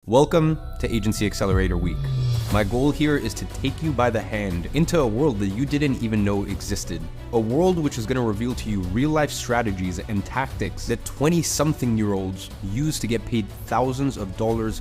Welcome to Agency Accelerator Week. My goal here is to take you by the hand into a world that you didn't even know existed. A world which is going to reveal to you real-life strategies and tactics that 20-something-year-olds use to get paid thousands of dollars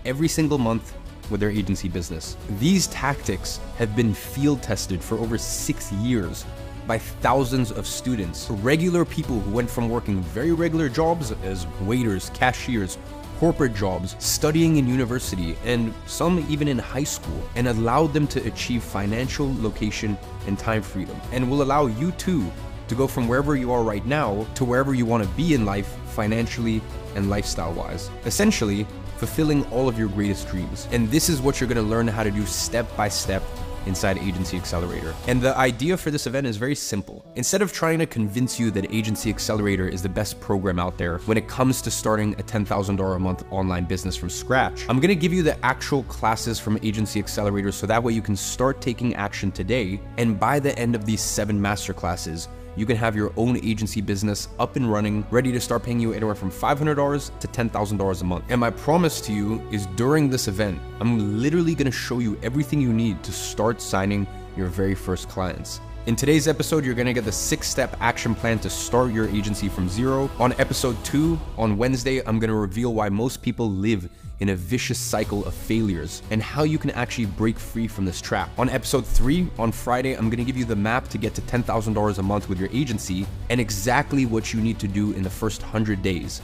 every single month with their agency business. These tactics have been field tested for over 6 years by thousands of students, regular people who went from working very regular jobs as waiters, cashiers, corporate jobs, studying in university, and some even in high school, and allowed them to achieve financial, location, and time freedom, and will allow you too to go from wherever you are right now to wherever you want to be in life, financially and lifestyle-wise. Essentially, fulfilling all of your greatest dreams. And this is what you're going to learn how to do step by step inside Agency Accelerator. And the idea for this event is very simple. Instead of trying to convince you that Agency Accelerator is the best program out there when it comes to starting a $10,000 a month online business from scratch, I'm gonna give you the actual classes from Agency Accelerator so that way you can start taking action today, and by the end of these 7 masterclasses, you can have your own agency business up and running, ready to start paying you anywhere from $500 to $10,000 a month. And my promise to you is during this event, I'm literally gonna show you everything you need to start signing your very first clients. In today's episode, you're gonna get the 6-step action plan to start your agency from zero. On episode 2, on Wednesday, I'm gonna reveal why most people live in a vicious cycle of failures and how you can actually break free from this trap. On episode 3, on Friday, I'm gonna give you the map to get to $10,000 a month with your agency and exactly what you need to do in the first 100 days,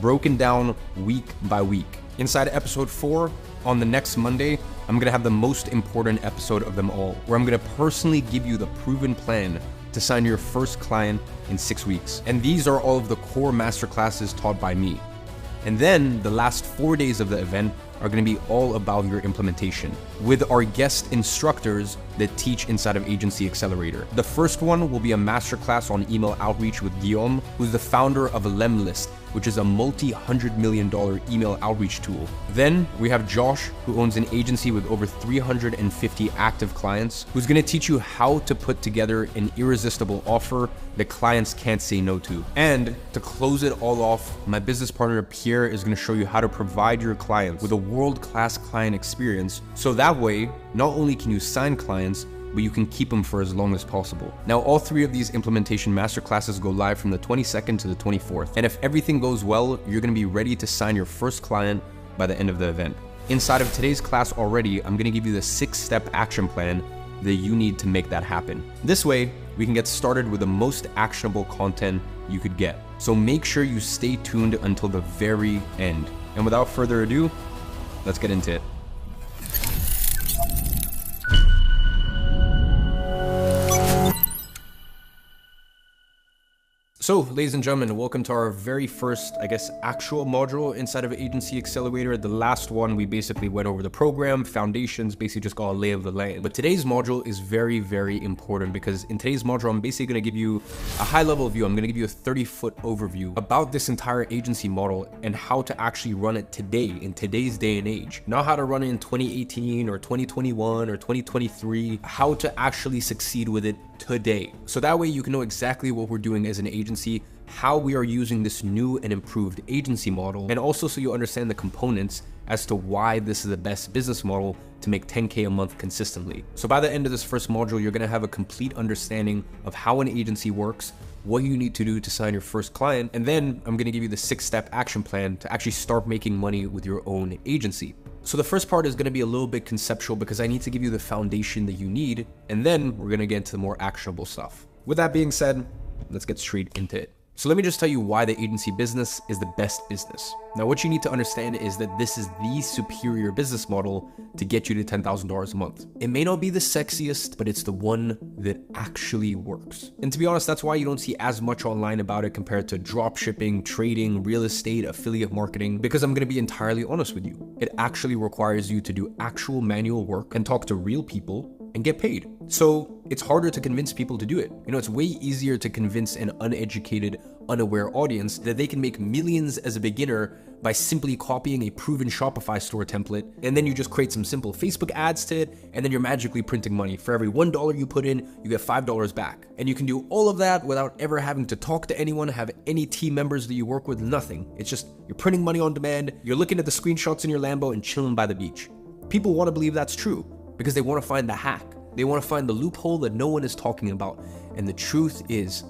broken down week by week. Inside episode 4, on the next Monday, I'm gonna have the most important episode of them all, where I'm gonna personally give you the proven plan to sign your first client in 6 weeks. And these are all of the core masterclasses taught by me. And then the last 4 days of the event are going to be all about your implementation with our guest instructors that teach inside of Agency Accelerator. The first one will be a masterclass on email outreach with Guillaume, who's the founder of Lemlist, which is a multi-$100 million email outreach tool. Then we have Josh, who owns an agency with over 350 active clients, who's going to teach you how to put together an irresistible offer that clients can't say no to. And to close it all off, my business partner Pierre is going to show you how to provide your clients with a world-class client experience, so that way not only can you sign clients, but you can keep them for as long as possible. Now, all 3 of these implementation masterclasses go live from the 22nd to the 24th. And if everything goes well, you're gonna be ready to sign your first client by the end of the event. Inside of today's class already, I'm gonna give you the 6-step action plan that you need to make that happen. This way, we can get started with the most actionable content you could get. So make sure you stay tuned until the very end. And without further ado, let's get into it. So, ladies and gentlemen, welcome to our very first, actual module inside of Agency Accelerator. The last one, we basically went over the program, foundations, basically just got a lay of the land. But today's module is very, very important because in today's module, I'm basically gonna give you a high-level view. I'm gonna give you a 30-foot overview about this entire agency model and how to actually run it today, in today's day and age. Not how to run it in 2018 or 2021 or 2023, how to actually succeed with it today. So that way you can know exactly what we're doing as an agency, how we are using this new and improved agency model, and also so you understand the components as to why this is the best business model to make 10K a month consistently. So by the end of this first module, you're gonna have a complete understanding of how an agency works, what you need to do to sign your first client, and then I'm gonna give you the 6-step action plan to actually start making money with your own agency. So the first part is gonna be a little bit conceptual because I need to give you the foundation that you need, and then we're gonna get into the more actionable stuff. With that being said, let's get straight into it. So let me just tell you why the agency business is the best business. Now, what you need to understand is that this is the superior business model to get you to $10,000 a month. It may not be the sexiest, but it's the one that actually works. And to be honest, that's why you don't see as much online about it compared to drop shipping, trading, real estate, affiliate marketing, because I'm gonna be entirely honest with you. It actually requires you to do actual manual work and talk to real people and get paid. So it's harder to convince people to do it. It's way easier to convince an uneducated, unaware audience that they can make millions as a beginner by simply copying a proven Shopify store template, and then you just create some simple Facebook ads to it, and then you're magically printing money. For every $1 you put in, you get $5 back. And you can do all of that without ever having to talk to anyone, have any team members that you work with, nothing. It's just, you're printing money on demand, you're looking at the screenshots in your Lambo and chilling by the beach. People want to believe that's true because they want to find the hack. They want to find the loophole that no one is talking about. And the truth is,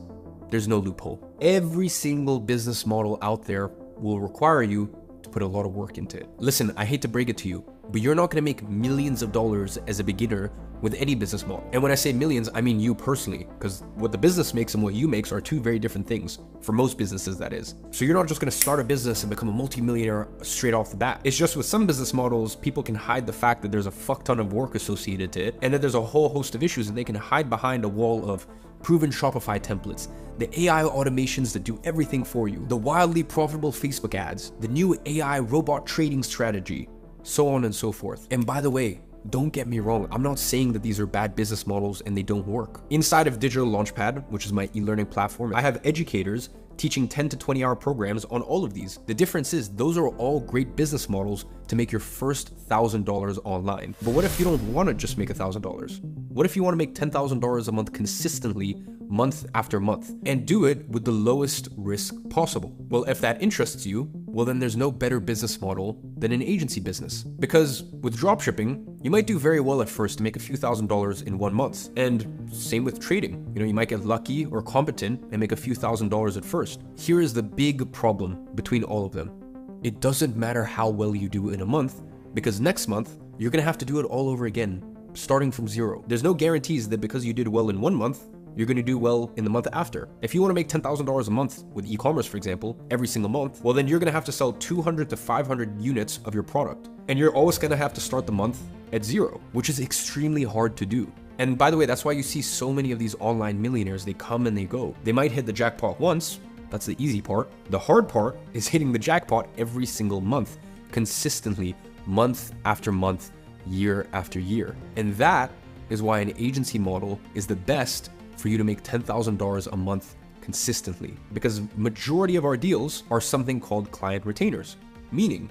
there's no loophole. Every single business model out there will require you to put a lot of work into it. Listen, I hate to break it to you, but you're not going to make millions of dollars as a beginner with any business model. And when I say millions, I mean you personally, because what the business makes and what you make are two very different things. For most businesses, that is. So you're not just going to start a business and become a multimillionaire straight off the bat. It's just with some business models, people can hide the fact that there's a fuck ton of work associated to it, and that there's a whole host of issues, and they can hide behind a wall of proven Shopify templates, the AI automations that do everything for you, the wildly profitable Facebook ads, the new AI robot trading strategy, so on and so forth. And by the way, don't get me wrong, I'm not saying that these are bad business models and they don't work. Inside of Digital Launchpad, which is my e-learning platform, I have educators teaching 10 to 20 hour programs on all of these. The difference is those are all great business models to make your first $1,000 online. But what if you don't want to just make $1,000? What if you want to make $10,000 a month consistently, month after month, and do it with the lowest risk possible? Well, if that interests you, well then there's no better business model than an agency business. Because with dropshipping, you might do very well at first to make a few $1,000s in 1 month. And same with trading. You might get lucky or competent and make a few $1,000s at first. Here is the big problem between all of them. It doesn't matter how well you do in a month, because next month, you're gonna have to do it all over again, starting from zero. There's no guarantees that because you did well in 1 month, you're going to do well in the month after. If you want to make $10,000 a month with e-commerce, for example, every single month, well then you're going to have to sell 200 to 500 units of your product. And you're always going to have to start the month at zero, which is extremely hard to do. And by the way, that's why you see so many of these online millionaires, they come and they go. They might hit the jackpot once, that's the easy part. The hard part is hitting the jackpot every single month, consistently, month after month, year after year. And that is why an agency model is the best for you to make $10,000 a month consistently, because majority of our deals are something called client retainers, meaning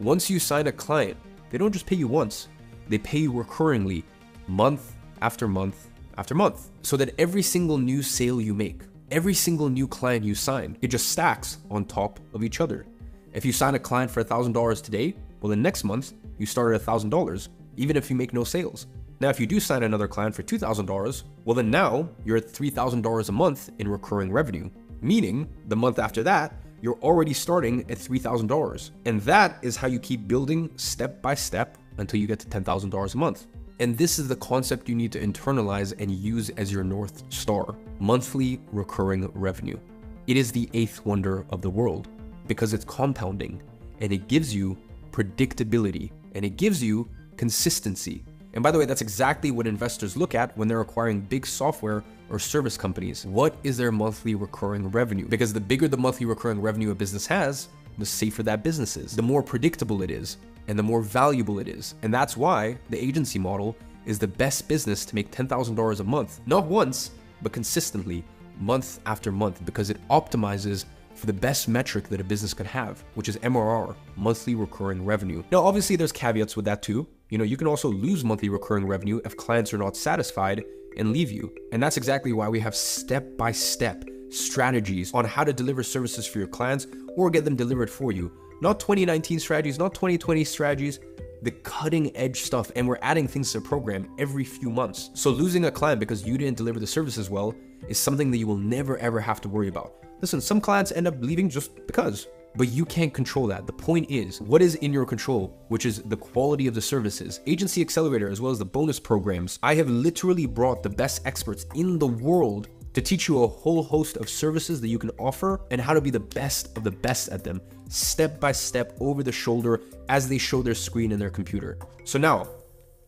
once you sign a client, they don't just pay you once, they pay you recurringly, month after month after month, so that every single new sale you make, every single new client you sign, it just stacks on top of each other. If you sign a client for $1,000 today, well then next month you start at $1,000, even if you make no sales. Now, if you do sign another client for $2,000, well then now you're at $3,000 a month in recurring revenue, meaning the month after that, you're already starting at $3,000. And that is how you keep building step by step until you get to $10,000 a month. And this is the concept you need to internalize and use as your North Star, monthly recurring revenue. It is the eighth wonder of the world because it's compounding and it gives you predictability and it gives you consistency. And by the way, that's exactly what investors look at when they're acquiring big software or service companies. What is their monthly recurring revenue? Because the bigger the monthly recurring revenue a business has, the safer that business is, the more predictable it is, and the more valuable it is. And that's why the agency model is the best business to make $10,000 a month, not once, but consistently, month after month, because it optimizes for the best metric that a business could have, which is MRR, monthly recurring revenue. Now, obviously there's caveats with that too. You can also lose monthly recurring revenue if clients are not satisfied and leave you. And that's exactly why we have step-by-step strategies on how to deliver services for your clients or get them delivered for you. Not 2019 strategies, not 2020 strategies, the cutting edge stuff. And we're adding things to the program every few months. So losing a client because you didn't deliver the services well is something that you will never ever have to worry about. Listen, some clients end up leaving just because, but you can't control that. The point is, what is in your control, which is the quality of the services. Agency Accelerator, as well as the bonus programs, I have literally brought the best experts in the world to teach you a whole host of services that you can offer and how to be the best of the best at them, step by step, over the shoulder, as they show their screen in their computer. So now,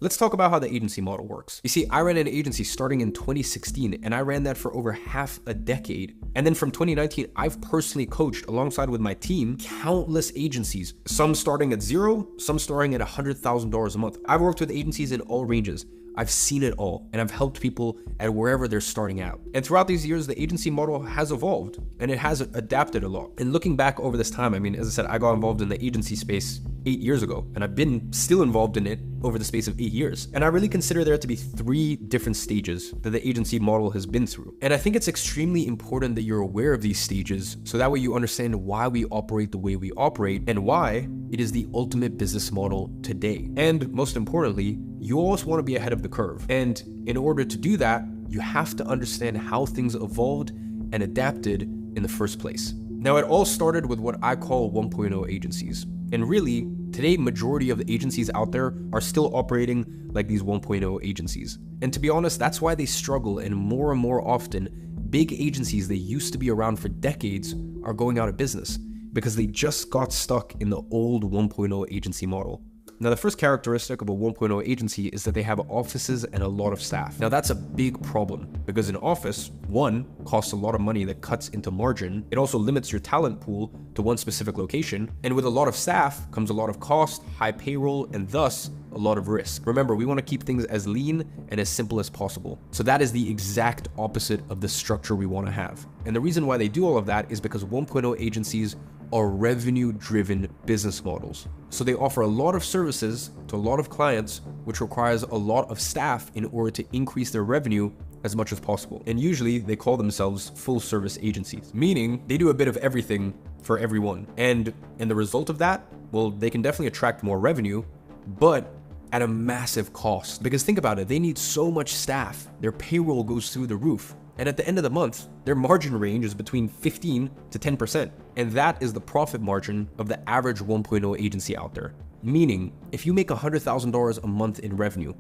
let's talk about how the agency model works. You see, I ran an agency starting in 2016, and I ran that for over half a decade. And then from 2019, I've personally coached alongside with my team countless agencies, some starting at zero, some starting at $100,000 a month. I've worked with agencies in all ranges. I've seen it all, and I've helped people at wherever they're starting out. And throughout these years, the agency model has evolved, and it has adapted a lot. And looking back over this time, I mean, as I said, I got involved in the agency space 8 years ago, and I've been still involved in it over the space of 8 years. And I really consider there to be 3 different stages that the agency model has been through. And I think it's extremely important that you're aware of these stages, so that way you understand why we operate the way we operate and why it is the ultimate business model today. And most importantly, you always want to be ahead of the curve. And in order to do that, you have to understand how things evolved and adapted in the first place. Now, it all started with what I call 1.0 agencies. And really, today, majority of the agencies out there are still operating like these 1.0 agencies. And to be honest, that's why they struggle, and more often, big agencies that used to be around for decades are going out of business because they just got stuck in the old 1.0 agency model. Now, the first characteristic of a 1.0 agency is that they have offices and a lot of staff. Now, that's a big problem because an office, one, costs a lot of money that cuts into margin. It also limits your talent pool to one specific location. And with a lot of staff comes a lot of cost, high payroll, and thus a lot of risk. Remember, we want to keep things as lean and as simple as possible. So that is the exact opposite of the structure we want to have. And the reason why they do all of that is because 1.0 agencies are revenue-driven business models. So they offer a lot of services to a lot of clients, which requires a lot of staff in order to increase their revenue as much as possible. And usually they call themselves full-service agencies, meaning they do a bit of everything for everyone. And the result of that, well, they can definitely attract more revenue, but at a massive cost. Because think about it, they need so much staff, their payroll goes through the roof. And at the end of the month, their margin range is between 15 to 10%. And that is the profit margin of the average 1.0 agency out there. Meaning, if you make $100,000 a month in revenue,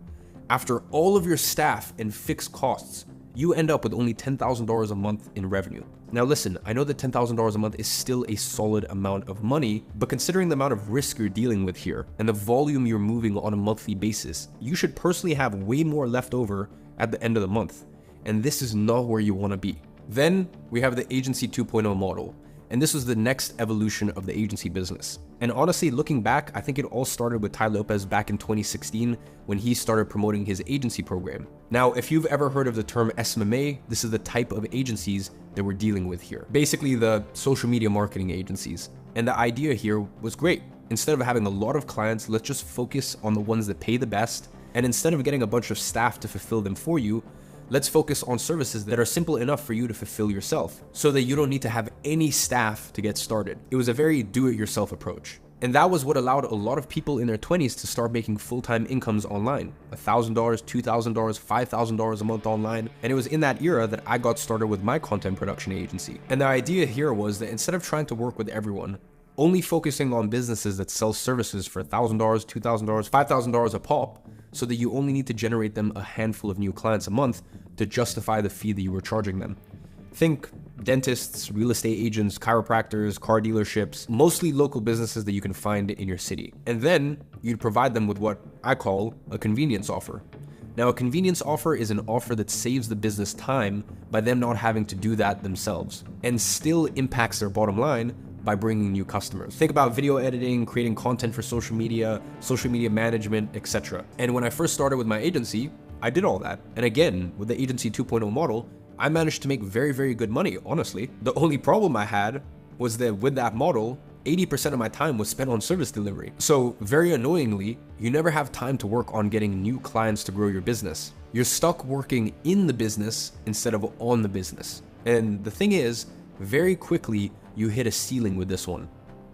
after all of your staff and fixed costs, you end up with only $10,000 a month in revenue. Now listen, I know that $10,000 a month is still a solid amount of money, but considering the amount of risk you're dealing with here and the volume you're moving on a monthly basis, you should personally have way more left over at the end of the month. And this is not where you want to be. Then we have the Agency 2.0 model. And this was the next evolution of the agency business. And honestly, looking back, I think it all started with Tai Lopez back in 2016 when he started promoting his agency program. Now, if you've ever heard of the term SMMA, this is the type of agencies that we're dealing with here. Basically, the social media marketing agencies. And the idea here was great. Instead of having a lot of clients, let's just focus on the ones that pay the best. And instead of getting a bunch of staff to fulfill them for you, let's focus on services that are simple enough for you to fulfill yourself so that you don't need to have any staff to get started. It was a very do-it-yourself approach. And that was what allowed a lot of people in their 20s to start making full-time incomes online. $1,000, $2,000, $5,000 a month online. And it was in that era that I got started with my content production agency. And the idea here was that instead of trying to work with everyone, only focusing on businesses that sell services for $1,000, $2,000, $5,000 a pop, so that you only need to generate them a handful of new clients a month to justify the fee that you were charging them. Think dentists, real estate agents, chiropractors, car dealerships, mostly local businesses that you can find in your city. And then you'd provide them with what I call a convenience offer. Now, a convenience offer is an offer that saves the business time by them not having to do that themselves and still impacts their bottom line by bringing new customers. Think about video editing, creating content for social media management, etc. And when I first started with my agency, I did all that. And again, with the Agency 2.0 model, I managed to make very, very good money, honestly. The only problem I had was that with that model, 80% of my time was spent on service delivery. So very annoyingly, you never have time to work on getting new clients to grow your business. You're stuck working in the business instead of on the business. And the thing is, very quickly, you hit a ceiling with this one.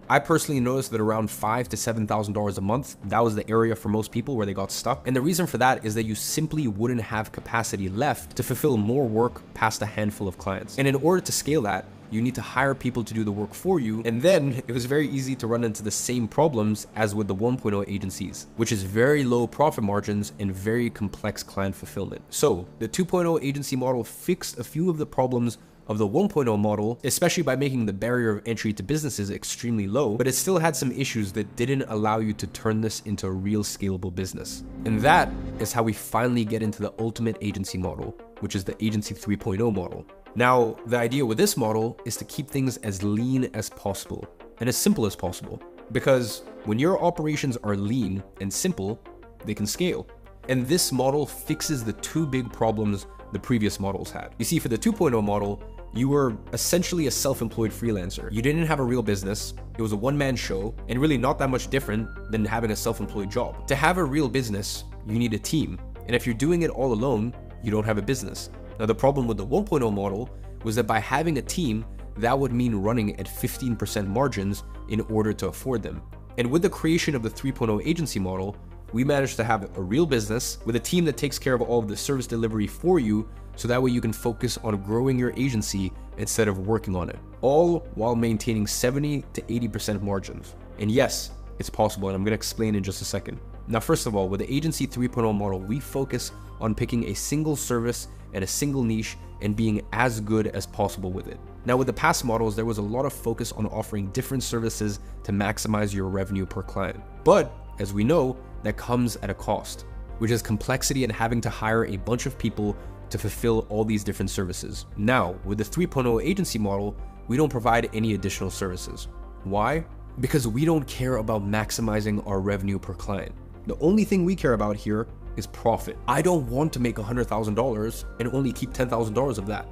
I personally noticed that around $5,000 to $7,000 a month, that was the area for most people where they got stuck. And the reason for that is that you simply wouldn't have capacity left to fulfill more work past a handful of clients. And in order to scale that, you need to hire people to do the work for you. And then it was very easy to run into the same problems as with the 1.0 agencies, which is very low profit margins and very complex client fulfillment. So the 2.0 agency model fixed a few of the problems of the 1.0 model, especially by making the barrier of entry to businesses extremely low, but it still had some issues that didn't allow you to turn this into a real scalable business. And that is how we finally get into the ultimate agency model, which is the Agency 3.0 model. Now, the idea with this model is to keep things as lean as possible and as simple as possible, because when your operations are lean and simple, they can scale. And this model fixes the two big problems the previous models had. You see, for the 2.0 model, you were essentially a self-employed freelancer. You didn't have a real business. It was a one-man show, and really not that much different than having a self-employed job. To have a real business, you need a team. And if you're doing it all alone, you don't have a business. Now, the problem with the 1.0 model was that by having a team, that would mean running at 15% margins in order to afford them. And with the creation of the 3.0 agency model, we managed to have a real business with a team that takes care of all of the service delivery for you, so that way you can focus on growing your agency instead of working on it, all while maintaining 70 to 80% margins. And yes, it's possible, and I'm gonna explain in just a second. Now, first of all, with the Agency 3.0 model, we focus on picking a single service and a single niche and being as good as possible with it. Now, with the past models, there was a lot of focus on offering different services to maximize your revenue per client. But as we know, that comes at a cost, which is complexity and having to hire a bunch of people to fulfill all these different services. Now, with the 3.0 agency model, we don't provide any additional services. Why? Because we don't care about maximizing our revenue per client. The only thing we care about here is profit. I don't want to make $100,000 and only keep $10,000 of that.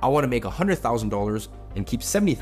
I want to make $100,000 and keep $70,000,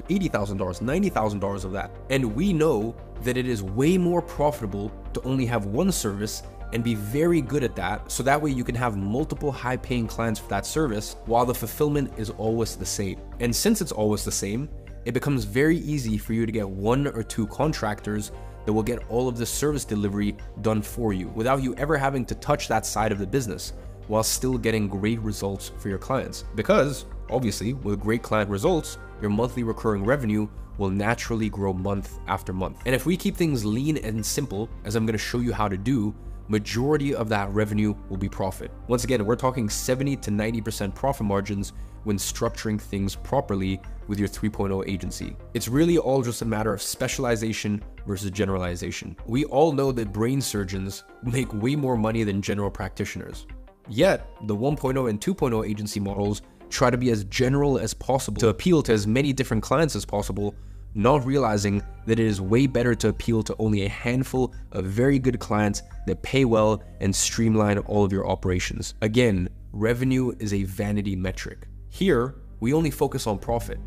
$80,000, $90,000 of that. And we know that it is way more profitable to only have one service and be very good at that, so that way you can have multiple high-paying clients for that service while the fulfillment is always the same. And since it's always the same, it becomes very easy for you to get one or two contractors that will get all of the service delivery done for you without you ever having to touch that side of the business, while still getting great results for your clients. Because obviously, with great client results, your monthly recurring revenue will naturally grow month after month. And if we keep things lean and simple, as I'm going to show you how to do, majority of that revenue will be profit. Once again, we're talking 70 to 90% profit margins when structuring things properly with your 3.0 agency. It's really all just a matter of specialization versus generalization. We all know that brain surgeons make way more money than general practitioners. Yet, the 1.0 and 2.0 agency models try to be as general as possible to appeal to as many different clients as possible, not realizing that it is way better to appeal to only a handful of very good clients that pay well and streamline all of your operations. Again, revenue is a vanity metric. Here, we only focus on profit.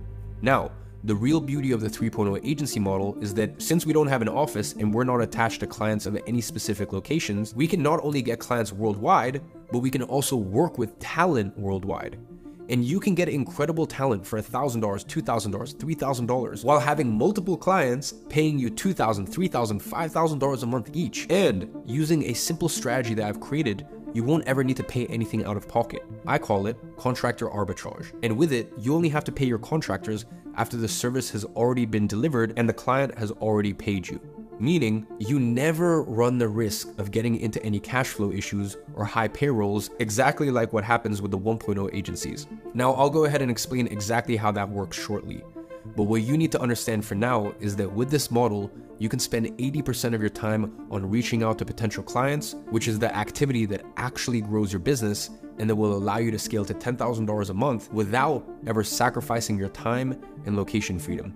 Now, the real beauty of the 3.0 agency model is that since we don't have an office and we're not attached to clients of any specific locations, we can not only get clients worldwide, but we can also work with talent worldwide. And you can get incredible talent for $1,000, $2,000, $3,000 while having multiple clients paying you $2,000, $3,000, $5,000 a month each. And using a simple strategy that I've created, you won't ever need to pay anything out of pocket. I call it contractor arbitrage. And with it, you only have to pay your contractors after the service has already been delivered and the client has already paid you. Meaning, you never run the risk of getting into any cash flow issues or high payrolls, exactly like what happens with the 1.0 agencies. Now, I'll go ahead and explain exactly how that works shortly. But what you need to understand for now is that with this model, you can spend 80% of your time on reaching out to potential clients, which is the activity that actually grows your business and that will allow you to scale to $10,000 a month without ever sacrificing your time and location freedom.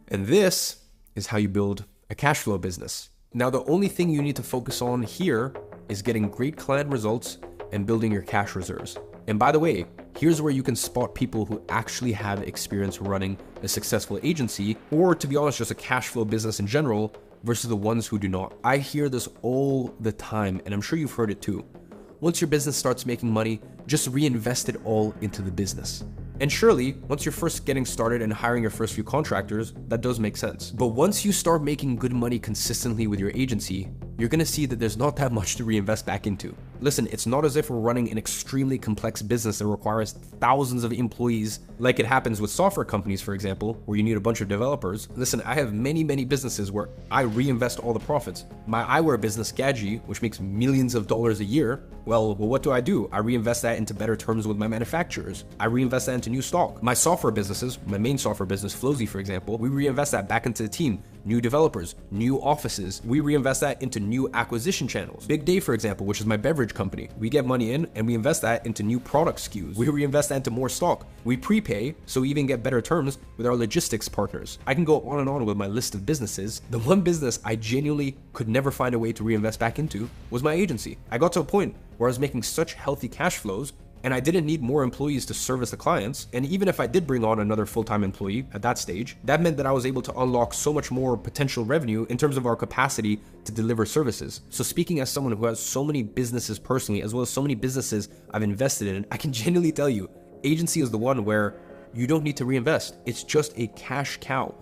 And this is how you build a cash flow business. Now, the only thing you need to focus on here is getting great client results and building your cash reserves. And by the way, here's where you can spot people who actually have experience running a successful agency, or to be honest, just a cash flow business in general, versus the ones who do not. I hear this all the time, and I'm sure you've heard it too. Once your business starts making money, just reinvest it all into the business. And surely, once you're first getting started and hiring your first few contractors, that does make sense. But once you start making good money consistently with your agency, you're gonna see that there's not that much to reinvest back into. Listen, it's not as if we're running an extremely complex business that requires thousands of employees like it happens with software companies, for example, where you need a bunch of developers. Listen, I have many businesses where I reinvest all the profits. My eyewear business, Gadhzi, which makes millions of dollars a year, well, what do? I reinvest that into better terms with my manufacturers. I reinvest that into new stock. My software businesses, my main software business, Flowzy, for example, we reinvest that back into the team new developers, new offices. We reinvest that into new acquisition channels. Big Day, for example, which is my beverage company. We get money in and we invest that into new product SKUs. We reinvest that into more stock. We prepay so we even get better terms with our logistics partners. I can go on and on with my list of businesses. The one business I genuinely could never find a way to reinvest back into was my agency. I got to a point where I was making such healthy cash flows and I didn't need more employees to service the clients. And even if I did bring on another full-time employee at that stage, that meant that I was able to unlock so much more potential revenue in terms of our capacity to deliver services. So speaking as someone who has so many businesses personally, as well as so many businesses I've invested in, I can genuinely tell you, agency is the one where you don't need to reinvest. It's just a cash cow.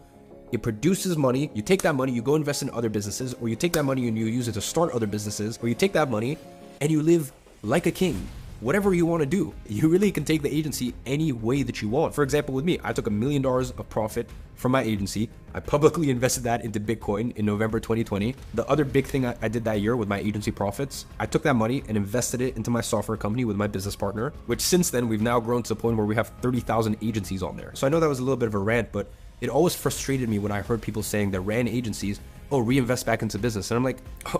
It produces money. You take that money, you go invest in other businesses, or you take that money and you use it to start other businesses, or you take that money and you live like a king. Whatever you want to do, you really can take the agency any way that you want. For example, with me, I took $1 million of profit from my agency. I publicly invested that into Bitcoin in November 2020. The other big thing I did that year with my agency profits, I took that money and invested it into my software company with my business partner, which since then we've now grown to the point where we have 30,000 agencies on there. So I know that was a little bit of a rant, but it always frustrated me when I heard people saying that ran agencies, oh, reinvest back into business. And I'm like,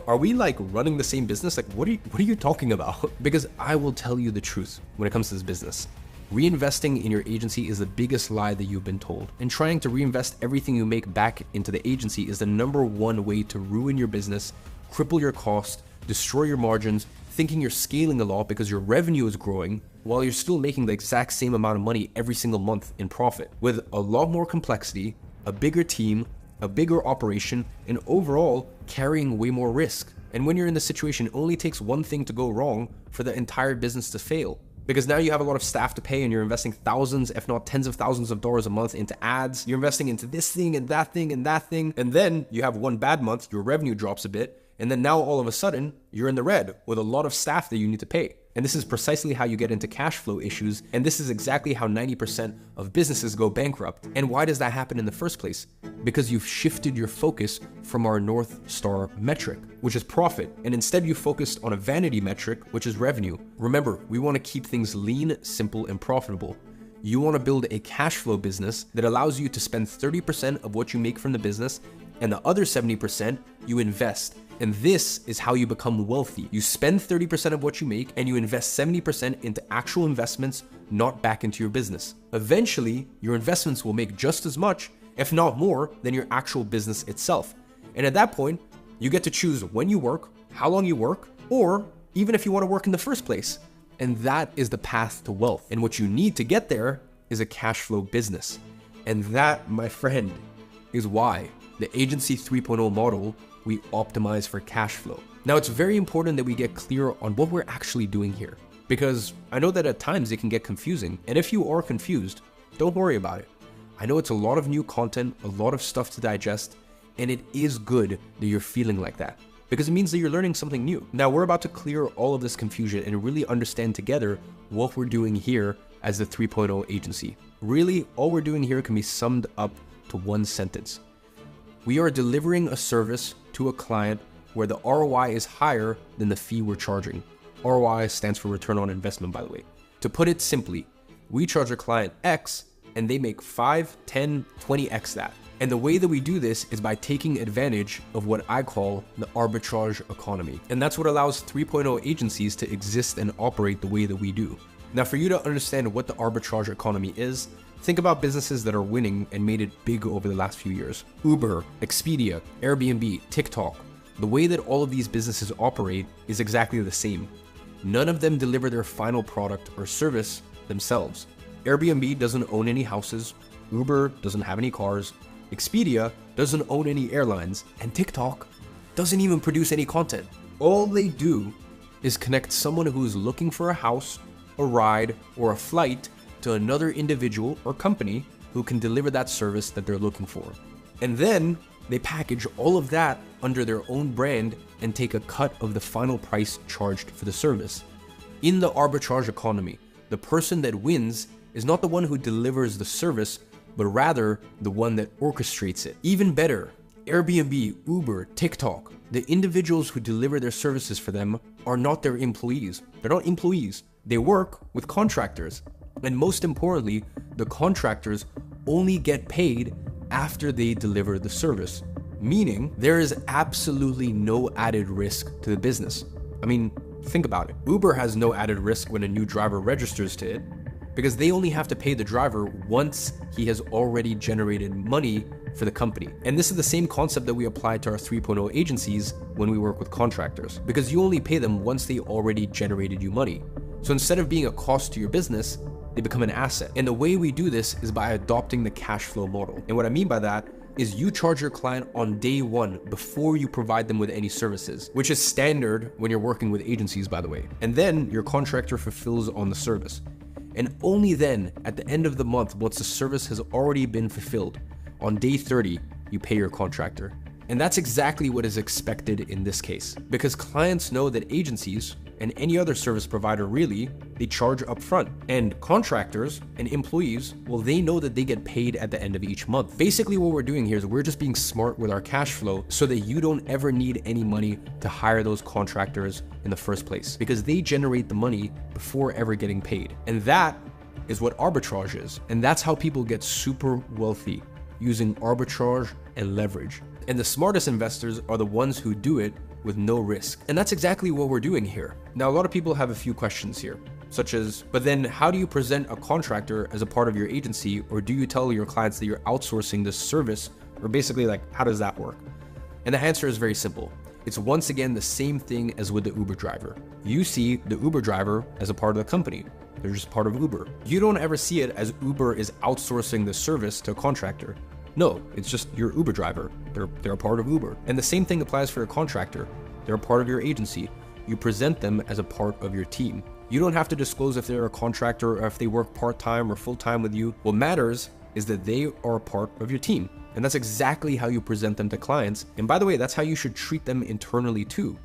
are we like running the same business? Like, what are you talking about? Because I will tell you the truth when it comes to this business. Reinvesting in your agency is the biggest lie that you've been told. And trying to reinvest everything you make back into the agency is the #1 way to ruin your business, cripple your cost, destroy your margins, thinking you're scaling a lot because your revenue is growing while you're still making the exact same amount of money every single month in profit, with a lot more complexity, a bigger team, a bigger operation, and overall carrying way more risk. And when you're in this situation, it only takes one thing to go wrong for the entire business to fail. Because now you have a lot of staff to pay and you're investing thousands, if not tens of thousands of dollars a month into ads. You're investing into this thing and that thing and that thing. And then you have one bad month, your revenue drops a bit. And then now all of a sudden you're in the red with a lot of staff that you need to pay. And this is precisely how you get into cash flow issues. And this is exactly how 90% of businesses go bankrupt. And why does that happen in the first place? Because you've shifted your focus from our North Star metric, which is profit. And instead you focused on a vanity metric, which is revenue. Remember, we want to keep things lean, simple, and profitable. You want to build a cash flow business that allows you to spend 30% of what you make from the business, and the other 70% you invest. And this is how you become wealthy. You spend 30% of what you make and you invest 70% into actual investments, not back into your business. Eventually, your investments will make just as much, if not more, than your actual business itself. And at that point, you get to choose when you work, how long you work, or even if you want to work in the first place. And that is the path to wealth. And what you need to get there is a cash flow business. And that, my friend, is why the Agency 3.0 model, we optimize for cash flow. Now, it's very important that we get clear on what we're actually doing here, because I know that at times it can get confusing. And if you are confused, don't worry about it. I know it's a lot of new content, a lot of stuff to digest, and it is good that you're feeling like that, because it means that you're learning something new. Now, we're about to clear all of this confusion and really understand together what we're doing here as the 3.0 agency. Really, all we're doing here can be summed up to one sentence. We are delivering a service to a client where the ROI is higher than the fee we're charging. ROI stands for return on investment, by the way. To put it simply, we charge a client X and they make 5, 10, 20X that. And the way that we do this is by taking advantage of what I call the arbitrage economy. And that's what allows 3.0 agencies to exist and operate the way that we do. Now, for you to understand what the arbitrage economy is, think about businesses that are winning and made it big over the last few years. Uber, Expedia, Airbnb, TikTok. The way that all of these businesses operate is exactly the same. None of them deliver their final product or service themselves. Airbnb doesn't own any houses, Uber doesn't have any cars, Expedia doesn't own any airlines, and TikTok doesn't even produce any content. All they do is connect someone who is looking for a house, a ride, or a flight to another individual or company who can deliver that service that they're looking for. And then they package all of that under their own brand and take a cut of the final price charged for the service. In the arbitrage economy, the person that wins is not the one who delivers the service, but rather the one that orchestrates it. Even better, Airbnb, Uber, TikTok, the individuals who deliver their services for them are not their employees. They're not employees. They work with contractors. And most importantly, the contractors only get paid after they deliver the service. meaning there is absolutely no added risk to the business. I mean, think about it. Uber has no added risk when a new driver registers to it, because they only have to pay the driver once he has already generated money for the company. And this is the same concept that we apply to our 3.0 agencies when we work with contractors, because you only pay them once they already generated you money. So instead of being a cost to your business, they become an asset. And the way we do this is by adopting the cash flow model. And what I mean by that is you charge your client on day one before you provide them with any services, which is standard when you're working with agencies, by the way. And then your contractor fulfills on the service. And only then, at the end of the month, once the service has already been fulfilled, on day 30, you pay your contractor. And that's exactly what is expected in this case, because clients know that agencies, and any other service provider really, they charge upfront. And contractors and employees, well, they know that they get paid at the end of each month. Basically what we're doing here is we're just being smart with our cash flow so that you don't ever need any money to hire those contractors in the first place, because they generate the money before ever getting paid. And that is what arbitrage is. And that's how people get super wealthy, using arbitrage and leverage. And the smartest investors are the ones who do it with no risk. And that's exactly what we're doing here. Now, a lot of people have a few questions here, such as, but then how do you present a contractor as a part of your agency? Or do you tell your clients that you're outsourcing this service? Or basically, like, how does that work? And the answer is very simple. It's once again the same thing as with the Uber driver. You see the Uber driver as a part of the company. They're just part of Uber. You don't ever see it as Uber is outsourcing the service to a contractor. No, it's just your Uber driver. They're a part of Uber. And the same thing applies for a contractor. They're a part of your agency. You present them as a part of your team. You don't have to disclose if they're a contractor or if they work part-time or full-time with you. What matters is that they are a part of your team. And that's exactly how you present them to clients. And by the way, that's how you should treat them internally too,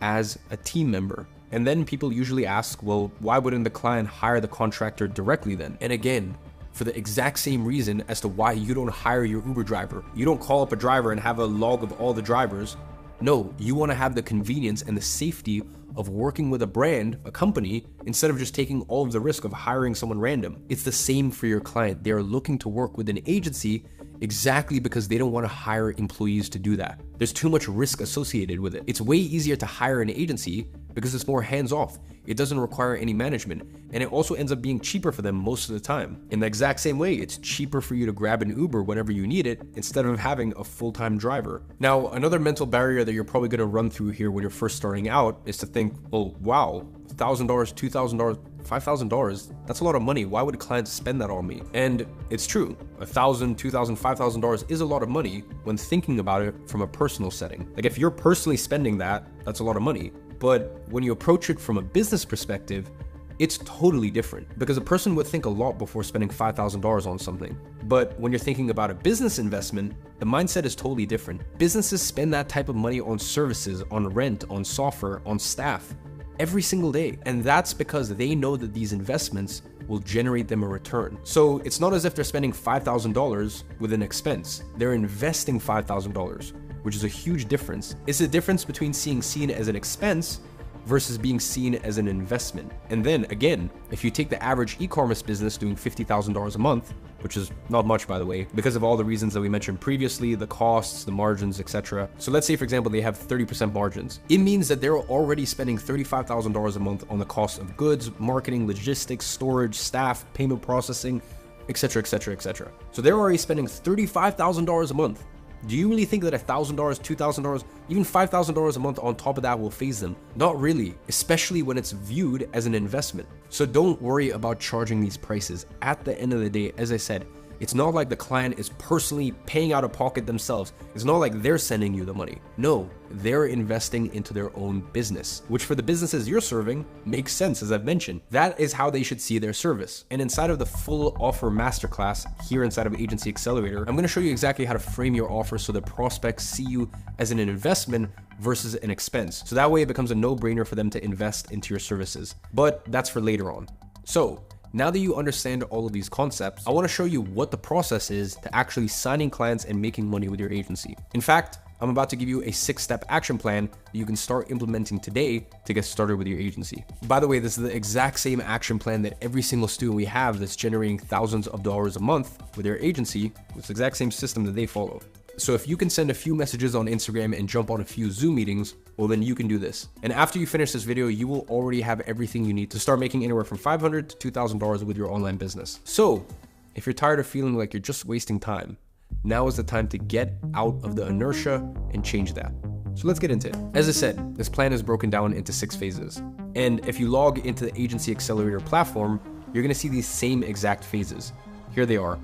as a team member. And then people usually ask, well, why wouldn't the client hire the contractor directly then? And again, for the exact same reason as to why you don't hire your Uber driver. You don't call up a driver and have a log of all the drivers. No, you want to have the convenience and the safety of working with a brand, a company, instead of just taking all of the risk of hiring someone random. It's the same for your client. They are looking to work with an agency exactly because they don't want to hire employees to do that. There's too much risk associated with it. It's way easier to hire an agency because it's more hands-off. It doesn't require any management, and it also ends up being cheaper for them most of the time. In the exact same way, it's cheaper for you to grab an Uber whenever you need it instead of having a full-time driver. Now, another mental barrier that you're probably going to run through here when you're first starting out is to think, oh, wow, $1,000, $2,000, $5,000, that's a lot of money. Why would clients spend that on me? And it's true. $1,000, $2,000, $5,000 is a lot of money when thinking about it from a personal setting. Like if you're personally spending that, that's a lot of money. But when you approach it from a business perspective, it's totally different, because a person would think a lot before spending $5,000 on something. But when you're thinking about a business investment, the mindset is totally different. Businesses spend that type of money on services, on rent, on software, on staff every single day. And that's because they know that these investments will generate them a return. So it's not as if they're spending $5,000 with an expense. They're investing $5,000. Which is a huge difference. It's the difference between being seen as an expense versus being seen as an investment. And then again, if you take the average e-commerce business doing $50,000 a month, which is not much, by the way, because of all the reasons that we mentioned previously, the costs, the margins, etc. So let's say, for example, they have 30% margins. It means that they're already spending $35,000 a month on the cost of goods, marketing, logistics, storage, staff, payment processing, etc., etc., etc. So they're already spending $35,000 a month. Do you really think that $1,000, $2,000, even $5,000 a month on top of that will faze them? Not really, especially when it's viewed as an investment. So don't worry about charging these prices. At the end of the day, as I said, it's not like the client is personally paying out of pocket themselves. It's not like they're sending you the money. No, they're investing into their own business, which for the businesses you're serving makes sense, as I've mentioned. That is how they should see their service. And inside of the full offer masterclass here inside of Agency Accelerator, I'm going to show you exactly how to frame your offer so that prospects see you as an investment versus an expense. So that way it becomes a no-brainer for them to invest into your services. But that's for later on. So now that you understand all of these concepts, I want to show you what the process is to actually signing clients and making money with your agency. In fact, I'm about to give you a 6-step action plan that you can start implementing today to get started with your agency. By the way, this is the exact same action plan that every single student we have that's generating thousands of dollars a month with their agency. It's the exact same system that they follow. So if you can send a few messages on Instagram and jump on a few Zoom meetings, well then you can do this. And after you finish this video, you will already have everything you need to start making anywhere from $500 to $2,000 with your online business. So if you're tired of feeling like you're just wasting time, now is the time to get out of the inertia and change that. So let's get into it. As I said, this plan is broken down into 6 phases. And if you log into the Agency Accelerator platform, you're gonna see these same exact phases. Here they are.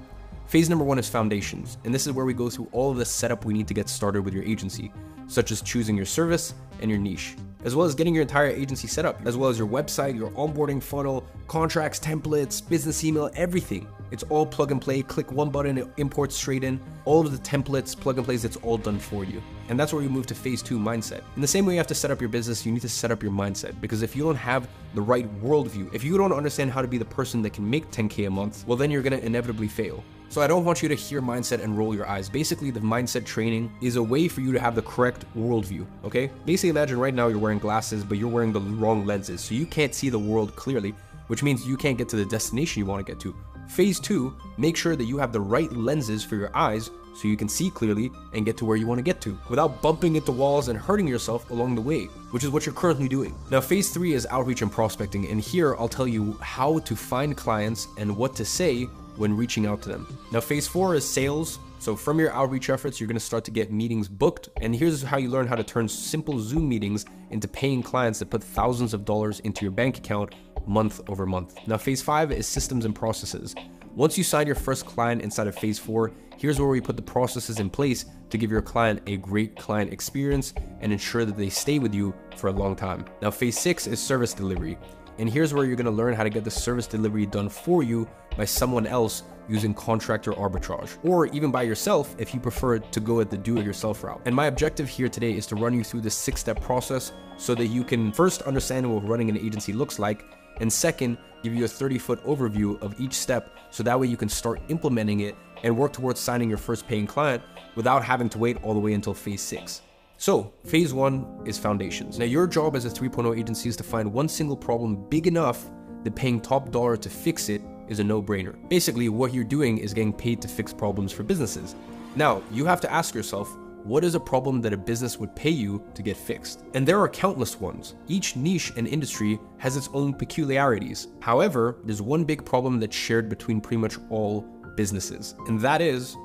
Phase number 1 is foundations, and this is where we go through all of the setup we need to get started with your agency, such as choosing your service and your niche, as well as getting your entire agency set up, as well as your website, your onboarding funnel, contracts, templates, business email, everything. It's all plug and play. Click one button, it imports straight in. All of the templates, plug and plays, it's all done for you. And that's where you move to phase 2, mindset. In the same way you have to set up your business, you need to set up your mindset, because if you don't have the right worldview, if you don't understand how to be the person that can make 10K a month, well then you're gonna inevitably fail. So I don't want you to hear mindset and roll your eyes. Basically, the mindset training is a way for you to have the correct worldview, okay? Basically, imagine right now you're wearing glasses, but you're wearing the wrong lenses, so you can't see the world clearly, which means you can't get to the destination you want to get to. Phase 2, make sure that you have the right lenses for your eyes so you can see clearly and get to where you want to get to without bumping into walls and hurting yourself along the way, which is what you're currently doing. Now, phase 3 is outreach and prospecting, and here I'll tell you how to find clients and what to say when reaching out to them. Now, phase 4 is sales. So from your outreach efforts, you're gonna start to get meetings booked. And here's how you learn how to turn simple Zoom meetings into paying clients that put thousands of dollars into your bank account month over month. Now, phase 5 is systems and processes. Once you sign your first client inside of phase 4, here's where we put the processes in place to give your client a great client experience and ensure that they stay with you for a long time. Now, phase 6 is service delivery. And here's where you're gonna learn how to get the service delivery done for you by someone else using contractor arbitrage, or even by yourself if you prefer to go at the do-it-yourself route. And my objective here today is to run you through this 6-step process so that you can first understand what running an agency looks like, and second, give you a 30-foot overview of each step so that way you can start implementing it and work towards signing your first paying client without having to wait all the way until phase 6. So, phase 1 is foundations. Now, your job as a 3.0 agency is to find one single problem big enough that paying top dollar to fix it is a no-brainer. Basically, what you're doing is getting paid to fix problems for businesses. Now, you have to ask yourself, what is a problem that a business would pay you to get fixed? And there are countless ones. Each niche and industry has its own peculiarities. However, there's one big problem that's shared between pretty much all businesses, and that is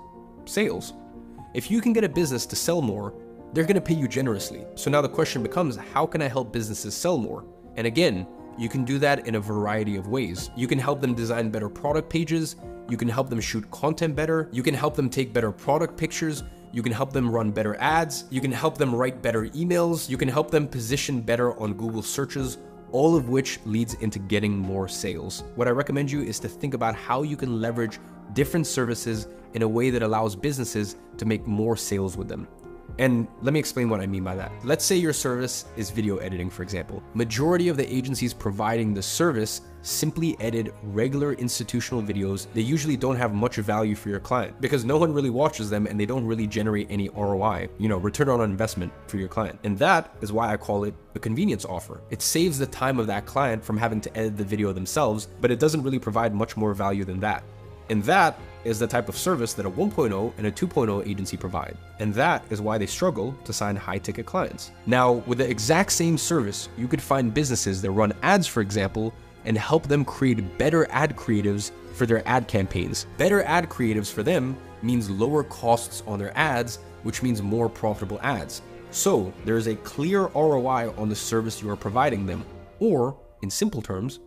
sales. If you can get a business to sell more, they're gonna pay you generously. So now the question becomes, how can I help businesses sell more? And again, you can do that in a variety of ways. You can help them design better product pages, you can help them shoot content better, you can help them take better product pictures, you can help them run better ads, you can help them write better emails, you can help them position better on Google searches, all of which leads into getting more sales. What I recommend you is to think about how you can leverage different services in a way that allows businesses to make more sales with them. And let me explain what I mean by that. Let's say your service is video editing, for example. Majority of the agencies providing the service simply edit regular institutional videos that usually don't have much value for your client because no one really watches them and they don't really generate any ROI, return on investment for your client. And that is why I call it a convenience offer. It saves the time of that client from having to edit the video themselves, but it doesn't really provide much more value than that. And that is the type of service that a 1.0 and a 2.0 agency provide. And that is why they struggle to sign high-ticket clients. Now, with the exact same service, you could find businesses that run ads, for example, and help them create better ad creatives for their ad campaigns. Better ad creatives for them means lower costs on their ads, which means more profitable ads. So there is a clear ROI on the service you are providing them, or in simple terms,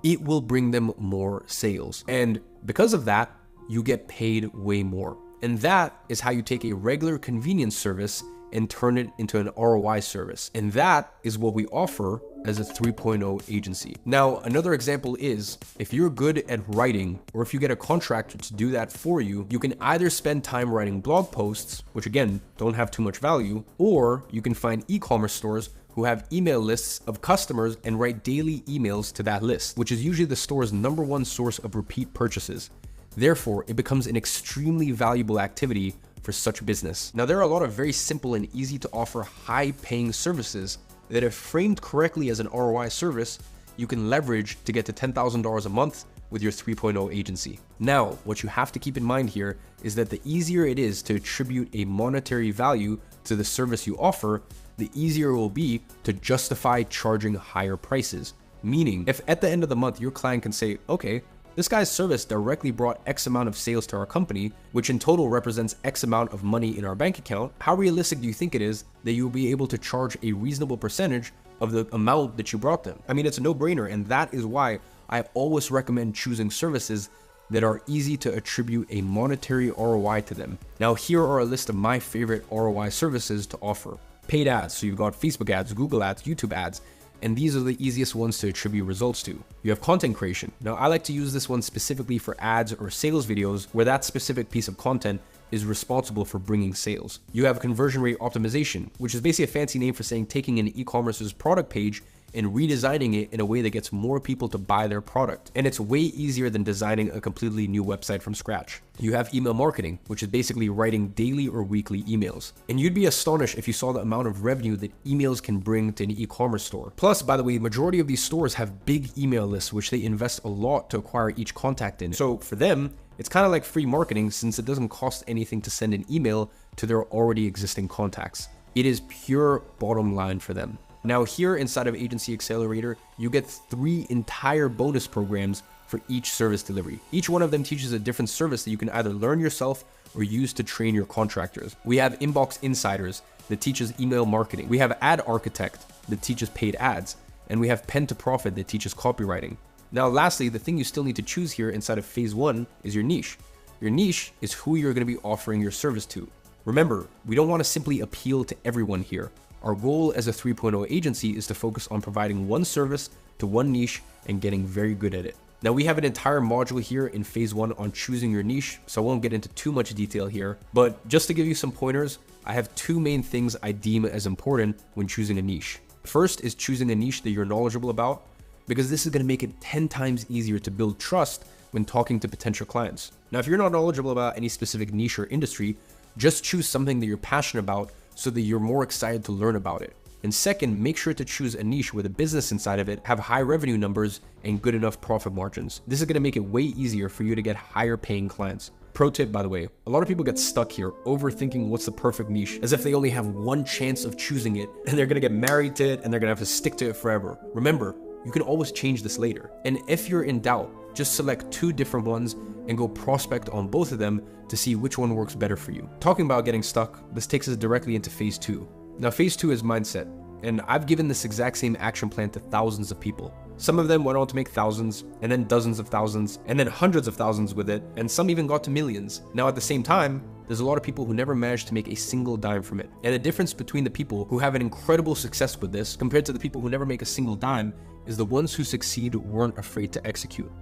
it will bring them more sales. And because of that, you get paid way more. And that is how you take a regular convenience service and turn it into an ROI service. And that is what we offer as a 3.0 agency. Now, another example is if you're good at writing, or if you get a contractor to do that for you, you can either spend time writing blog posts, which again, don't have too much value, or you can find e-commerce stores who have email lists of customers and write daily emails to that list, which is usually the store's #1 source of repeat purchases. Therefore, it becomes an extremely valuable activity for such business. Now, there are a lot of very simple and easy to offer high-paying services that, if framed correctly as an ROI service, you can leverage to get to $10,000 a month with your 3.0 agency. Now, what you have to keep in mind here is that the easier it is to attribute a monetary value to the service you offer, the easier it will be to justify charging higher prices. Meaning, if at the end of the month your client can say, okay, this guy's service directly brought X amount of sales to our company, which in total represents X amount of money in our bank account, how realistic do you think it is that you'll be able to charge a reasonable percentage of the amount that you brought them? I mean, it's a no-brainer, and that is why I always recommend choosing services that are easy to attribute a monetary ROI to them. Now, here are a list of my favorite ROI services to offer. Paid ads, so you've got Facebook ads, Google ads, YouTube ads, and these are the easiest ones to attribute results to. You have content creation. Now, I like to use this one specifically for ads or sales videos where that specific piece of content is responsible for bringing sales. You have conversion rate optimization, which is basically a fancy name for saying taking an e-commerce's product page and redesigning it in a way that gets more people to buy their product. And it's way easier than designing a completely new website from scratch. You have email marketing, which is basically writing daily or weekly emails. And you'd be astonished if you saw the amount of revenue that emails can bring to an e-commerce store. Plus, by the way, the majority of these stores have big email lists, which they invest a lot to acquire each contact in. So for them, it's kind of like free marketing since it doesn't cost anything to send an email to their already existing contacts. It is pure bottom line for them. Now here inside of Agency Accelerator, you get 3 entire bonus programs for each service delivery. Each one of them teaches a different service that you can either learn yourself or use to train your contractors. We have Inbox Insiders that teaches email marketing. We have Ad Architect that teaches paid ads. And we have Pen to Profit that teaches copywriting. Now lastly, the thing you still need to choose here inside of phase 1 is your niche. Your niche is who you're going to be offering your service to. Remember, we don't want to simply appeal to everyone here. Our goal as a 3.0 agency is to focus on providing one service to one niche and getting very good at it. Now we have an entire module here in phase 1 on choosing your niche, so I won't get into too much detail here, but just to give you some pointers, I have 2 main things I deem as important when choosing a niche. First is choosing a niche that you're knowledgeable about, because this is going to make it 10 times easier to build trust when talking to potential clients. Now, if you're not knowledgeable about any specific niche or industry, just choose something that you're passionate about so that you're more excited to learn about it. And second, make sure to choose a niche where the business inside of it have high revenue numbers and good enough profit margins. This is going to make it way easier for you to get higher paying clients. Pro tip, by the way, a lot of people get stuck here overthinking what's the perfect niche as if they only have one chance of choosing it and they're going to get married to it and they're going to have to stick to it forever. Remember, you can always change this later. And if you're in doubt, just select 2 different ones and go prospect on both of them to see which one works better for you. Talking about getting stuck, this takes us directly into phase 2. Now, phase 2 is mindset, and I've given this exact same action plan to thousands of people. Some of them went on to make thousands, and then dozens of thousands, and then hundreds of thousands with it, and some even got to millions. Now, at the same time, there's a lot of people who never managed to make a single dime from it. And the difference between the people who have an incredible success with this compared to the people who never make a single dime is the ones who succeed weren't afraid to execute.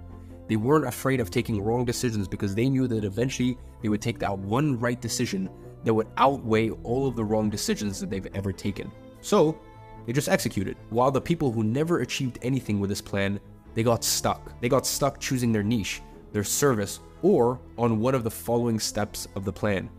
They weren't afraid of taking wrong decisions because they knew that eventually they would take that one right decision that would outweigh all of the wrong decisions that they've ever taken. So they just executed. While the people who never achieved anything with this plan, they got stuck. They got stuck choosing their niche, their service, or on one of the following steps of the plan.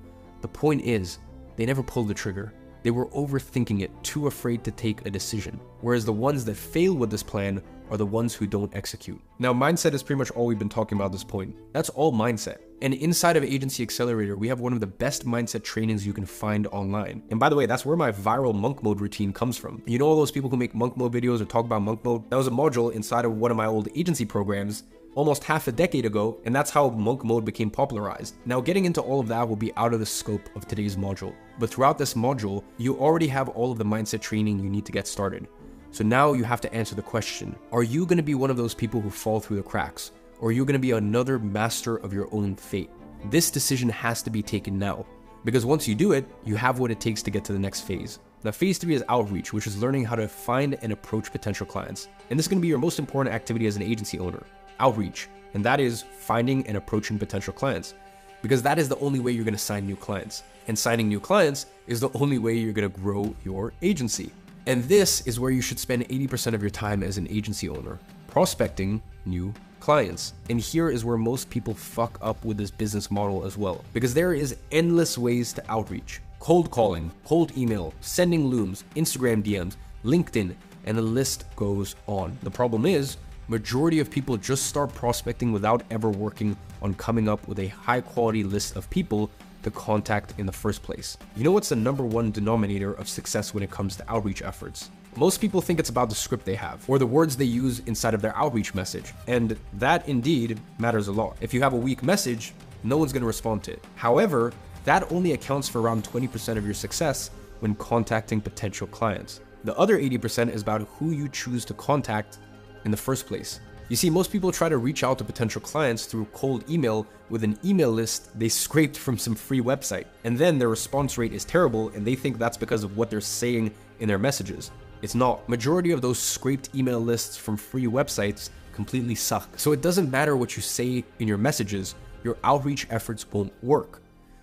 The point is, they never pulled the trigger. They were overthinking it, too afraid to take a decision. Whereas the ones that fail with this plan are the ones who don't execute. Now, mindset is pretty much all we've been talking about at this point. That's all mindset. And inside of Agency Accelerator, we have one of the best mindset trainings you can find online. And by the way, that's where my viral monk mode routine comes from. You know all those people who make monk mode videos or talk about monk mode? That was a module inside of one of my old agency programs almost half a decade ago, and that's how monk mode became popularized. Now, getting into all of that will be out of the scope of today's module. But throughout this module, you already have all of the mindset training you need to get started. So now you have to answer the question, are you going to be one of those people who fall through the cracks? Or are you going to be another master of your own fate? This decision has to be taken now, because once you do it, you have what it takes to get to the next phase. Now, phase 3 is outreach, which is learning how to find and approach potential clients. And this is going to be your most important activity as an agency owner, outreach. And that is finding and approaching potential clients, because that is the only way you're going to sign new clients. And signing new clients is the only way you're going to grow your agency. And this is where you should spend 80% of your time as an agency owner, prospecting new clients. And here is where most people fuck up with this business model as well, because there is endless ways to outreach. Cold calling, cold email, sending looms, Instagram DMs, LinkedIn, and the list goes on. The problem is, Majority of people just start prospecting without ever working on coming up with a high quality list of people to contact in the first place. You know what's the number one denominator of success when it comes to outreach efforts? Most people think it's about the script they have or the words they use inside of their outreach message. And that indeed matters a lot. If you have a weak message, no one's going to respond to it. However, that only accounts for around 20% of your success when contacting potential clients. The other 80% is about who you choose to contact in the first place. You see, most people try to reach out to potential clients through cold email with an email list they scraped from some free website. And then their response rate is terrible and they think that's because of what they're saying in their messages. It's not. Majority of those scraped email lists from free websites completely suck. So it doesn't matter what you say in your messages, your outreach efforts won't work.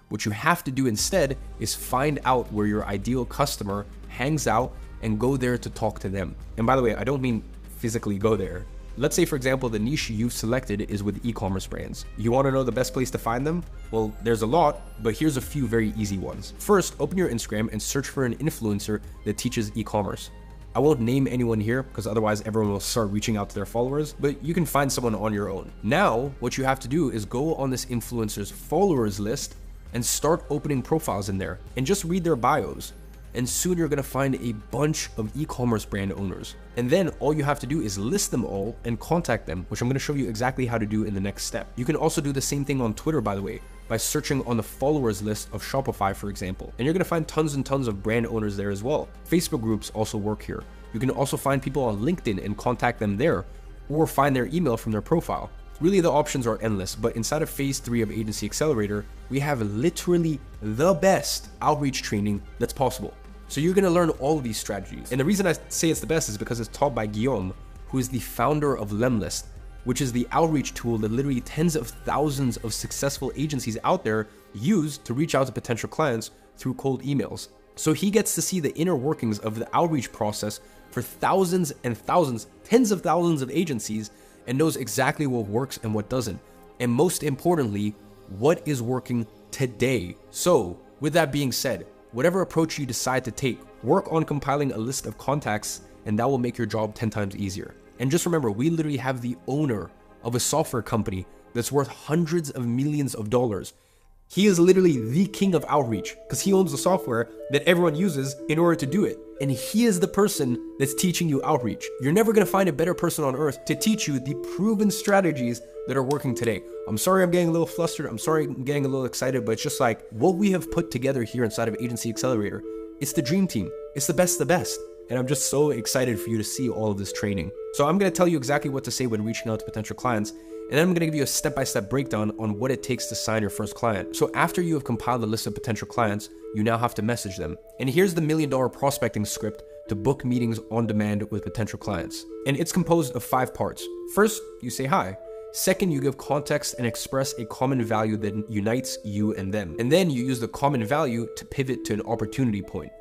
What you have to do instead is find out where your ideal customer hangs out and go there to talk to them. And by the way, I don't mean physically go there. Let's say, for example, the niche you've selected is with e-commerce brands. You want to know the best place to find them? Well, there's a lot, but here's a few very easy ones. First, open your Instagram and search for an influencer that teaches e-commerce. I won't name anyone here because otherwise everyone will start reaching out to their followers, but you can find someone on your own. Now, what you have to do is go on this influencer's followers list and start opening profiles in there and just read their bios. And soon you're gonna find a bunch of e-commerce brand owners. And then all you have to do is list them all and contact them, which I'm gonna show you exactly how to do in the next step. You can also do the same thing on Twitter, by the way, by searching on the followers list of Shopify, for example. And you're gonna find tons and tons of brand owners there as well. Facebook groups also work here. You can also find people on LinkedIn and contact them there, or find their email from their profile. Really, the options are endless, but inside of phase 3 of Agency Accelerator, we have literally the best outreach training that's possible. So you're gonna learn all of these strategies. And the reason I say it's the best is because it's taught by Guillaume, who is the founder of Lemlist, which is the outreach tool that literally tens of thousands of successful agencies out there use to reach out to potential clients through cold emails. So he gets to see the inner workings of the outreach process for thousands and thousands, tens of thousands of agencies, and knows exactly what works and what doesn't. And most importantly, what is working today. So with that being said, whatever approach you decide to take, work on compiling a list of contacts and that will make your job 10 times easier. And just remember, we literally have the owner of a software company that's worth hundreds of millions of dollars. He is literally the king of outreach because he owns the software that everyone uses in order to do it. And he is the person that's teaching you outreach. You're never gonna find a better person on earth to teach you the proven strategies that are working today. I'm sorry I'm getting a little flustered. I'm sorry I'm getting a little excited, but it's just like what we have put together here inside of Agency Accelerator. It's the dream team. It's the best of the best. And I'm just so excited for you to see all of this training. So I'm gonna tell you exactly what to say when reaching out to potential clients. And then I'm gonna give you a step-by-step breakdown on what it takes to sign your first client. So after you have compiled a list of potential clients, you now have to message them. And here's the $1 million prospecting script to book meetings on demand with potential clients. And it's composed of 5 parts. First, you say hi. Second, you give context and express a common value that unites you and them. And then you use the common value to pivot to an opportunity point.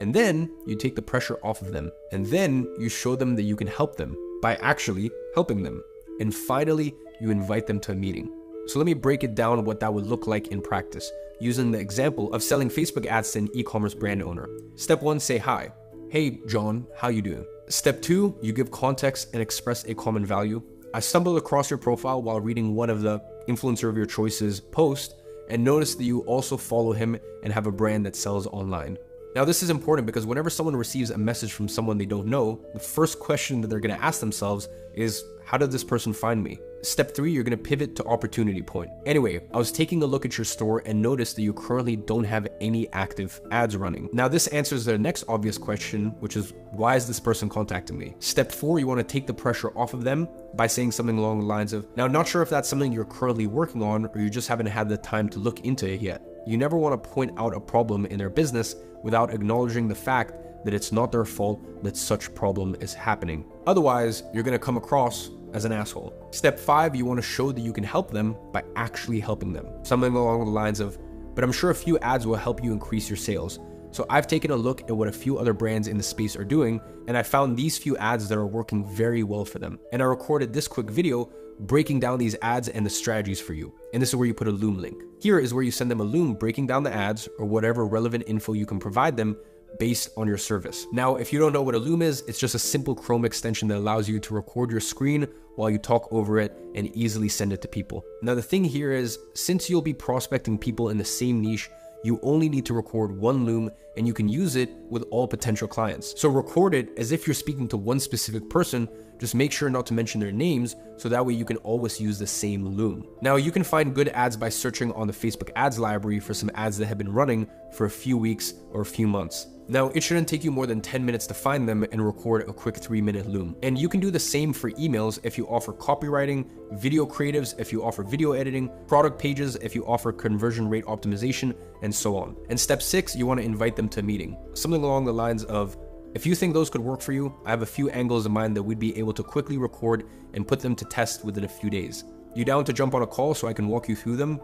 And then you take the pressure off of them. And then you show them that you can help them by actually helping them. And finally, you invite them to a meeting. So let me break it down what that would look like in practice, using the example of selling Facebook ads to an e-commerce brand owner. Step 1, say hi. Hey, John, how you doing? Step 2, you give context and express a common value. I stumbled across your profile while reading one of the influencer of your choices post and noticed that you also follow him and have a brand that sells online. Now, this is important because whenever someone receives a message from someone they don't know, the first question that they're going to ask themselves is, how did this person find me? Step 3, you're going to pivot to opportunity point. Anyway, I was taking a look at your store and noticed that you currently don't have any active ads running. Now, this answers the next obvious question, which is, why is this person contacting me? Step 4, you want to take the pressure off of them by saying something along the lines of, now, not sure if that's something you're currently working on or you just haven't had the time to look into it yet. You never want to point out a problem in their business without acknowledging the fact that it's not their fault that such problem is happening. Otherwise, you're going to come across as an asshole. Step 5, you want to show that you can help them by actually helping them. Something along the lines of, but I'm sure a few ads will help you increase your sales. So I've taken a look at what a few other brands in the space are doing, and I found these few ads that are working very well for them. And I recorded this quick video breaking down these ads and the strategies for you. And this is where you put a Loom link. Here is where you send them a Loom breaking down the ads or whatever relevant info you can provide them based on your service. Now, if you don't know what a Loom is, it's just a simple Chrome extension that allows you to record your screen while you talk over it and easily send it to people. Now, the thing here is, since you'll be prospecting people in the same niche, you only need to record one Loom and you can use it with all potential clients. So record it as if you're speaking to one specific person, just make sure not to mention their names so that way you can always use the same Loom. Now, you can find good ads by searching on the Facebook ads library for some ads that have been running for a few weeks or a few months. Now, it shouldn't take you more than 10 minutes to find them and record a quick 3-minute Loom. And you can do the same for emails if you offer copywriting, video creatives if you offer video editing, product pages if you offer conversion rate optimization, and so on. And step 6, you want to invite them to a meeting. Something along the lines of, if you think those could work for you, I have a few angles in mind that we'd be able to quickly record and put them to test within a few days. You down to jump on a call so I can walk you through them? ?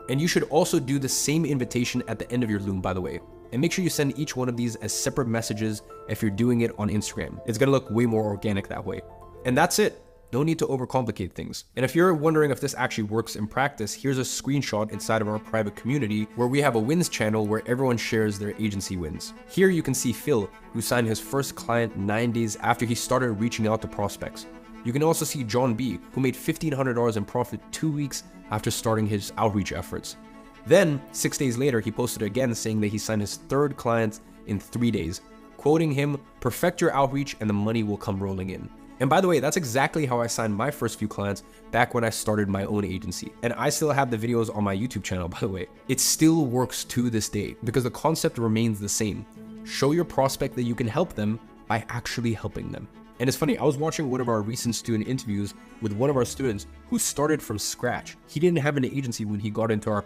And you should also do the same invitation at the end of your Loom, by the way. And make sure you send each one of these as separate messages if you're doing it on Instagram. It's gonna look way more organic that way. And that's it. No need to overcomplicate things. And if you're wondering if this actually works in practice, here's a screenshot inside of our private community where we have a wins channel where everyone shares their agency wins. Here you can see Phil, who signed his first client 9 days after he started reaching out to prospects. You can also see John B, who made $1,500 in profit 2 weeks after starting his outreach efforts. Then, 6 days later, he posted again saying that he signed his 3rd client in 3 days, quoting him, "Perfect your outreach and the money will come rolling in." And by the way, that's exactly how I signed my first few clients back when I started my own agency. And I still have the videos on my YouTube channel, by the way. It still works to this day because the concept remains the same. Show your prospect that you can help them by actually helping them. And it's funny, I was watching one of our recent student interviews with one of our students who started from scratch. He didn't have an agency when he got into our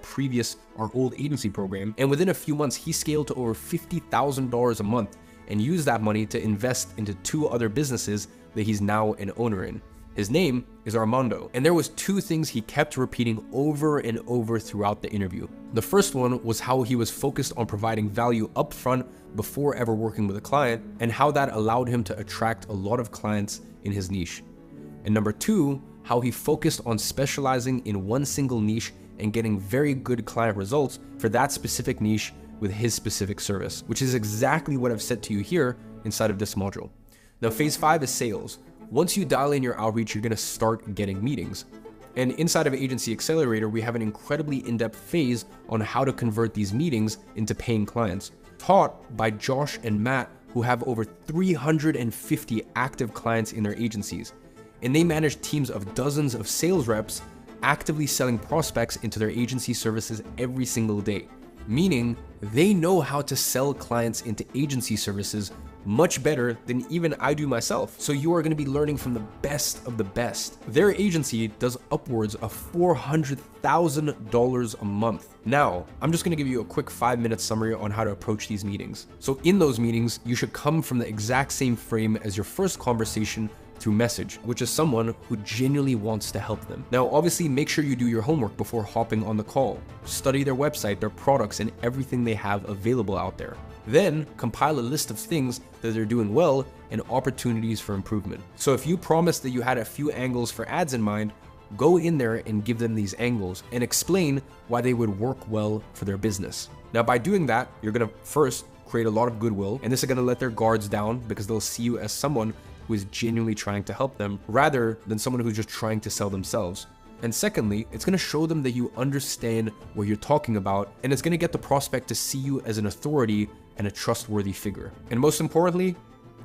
old agency program. And within a few months, he scaled to over $50,000 a month and used that money to invest into 2 other businesses that he's now an owner in. His name is Armando. And there was 2 things he kept repeating over and over throughout the interview. The first one was how he was focused on providing value upfront before ever working with a client, and how that allowed him to attract a lot of clients in his niche. And number 2, how he focused on specializing in one single niche and getting very good client results for that specific niche with his specific service, which is exactly what I've said to you here inside of this module. Now, phase 5 is sales. Once you dial in your outreach, you're gonna start getting meetings. And inside of Agency Accelerator, we have an incredibly in-depth phase on how to convert these meetings into paying clients, taught by Josh and Matt, who have over 350 active clients in their agencies. And they manage teams of dozens of sales reps actively selling prospects into their agency services every single day. Meaning, they know how to sell clients into agency services much better than even I do myself. So you are going to be learning from the best of the best. Their agency does upwards of $400,000 a month. Now, I'm just going to give you a quick 5-minute summary on how to approach these meetings. So in those meetings, you should come from the exact same frame as your first conversation through message, which is someone who genuinely wants to help them. Now, obviously, make sure you do your homework before hopping on the call. Study their website, their products, and everything they have available out there. Then compile a list of things that they're doing well and opportunities for improvement. So if you promised that you had a few angles for ads in mind, go in there and give them these angles and explain why they would work well for their business. Now, by doing that, you're gonna first create a lot of goodwill, and this is gonna let their guards down because they'll see you as someone who is genuinely trying to help them rather than someone who's just trying to sell themselves. And secondly, it's gonna show them that you understand what you're talking about, and it's gonna get the prospect to see you as an authority and a trustworthy figure. And most importantly,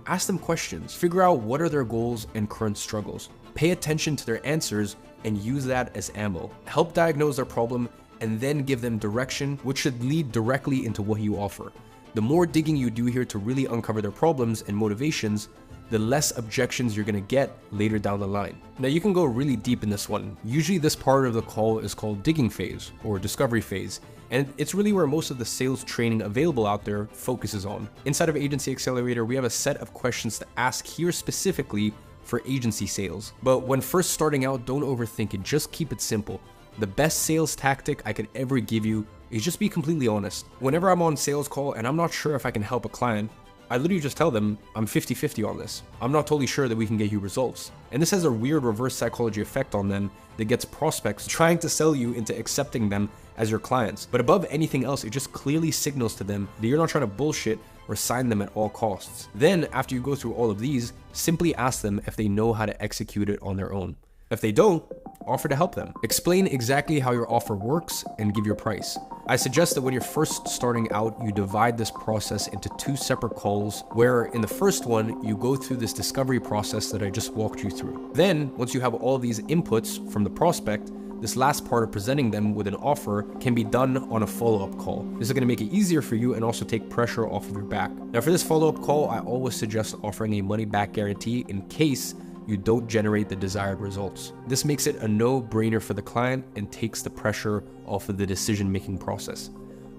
ask them questions. Figure out what are their goals and current struggles. Pay attention to their answers and use that as ammo. Help diagnose their problem and then give them direction, which should lead directly into what you offer. The more digging you do here to really uncover their problems and motivations, the less objections you're gonna get later down the line. Now, you can go really deep in this one. Usually this part of the call is called digging phase or discovery phase, and it's really where most of the sales training available out there focuses on. Inside of Agency Accelerator, we have a set of questions to ask here specifically for agency sales. But when first starting out, don't overthink it, just keep it simple. The best sales tactic I could ever give you is just be completely honest. Whenever I'm on sales call and I'm not sure if I can help a client, I literally just tell them I'm 50-50 on this. I'm not totally sure that we can get you results. And this has a weird reverse psychology effect on them that gets prospects trying to sell you into accepting them as your clients. But above anything else, it just clearly signals to them that you're not trying to bullshit, or sign them at all costs. Then, after you go through all of these, simply ask them if they know how to execute it on their own. If they don't, offer to help them. Explain exactly how your offer works and give your price. I suggest that when you're first starting out, you divide this process into 2 separate calls, where in the first one, you go through this discovery process that I just walked you through. Then, once you have all of these inputs from the prospect, this last part of presenting them with an offer can be done on a follow-up call. This is going to make it easier for you and also take pressure off of your back. Now, for this follow-up call, I always suggest offering a money-back guarantee in case you don't generate the desired results. This makes it a no-brainer for the client and takes the pressure off of the decision-making process.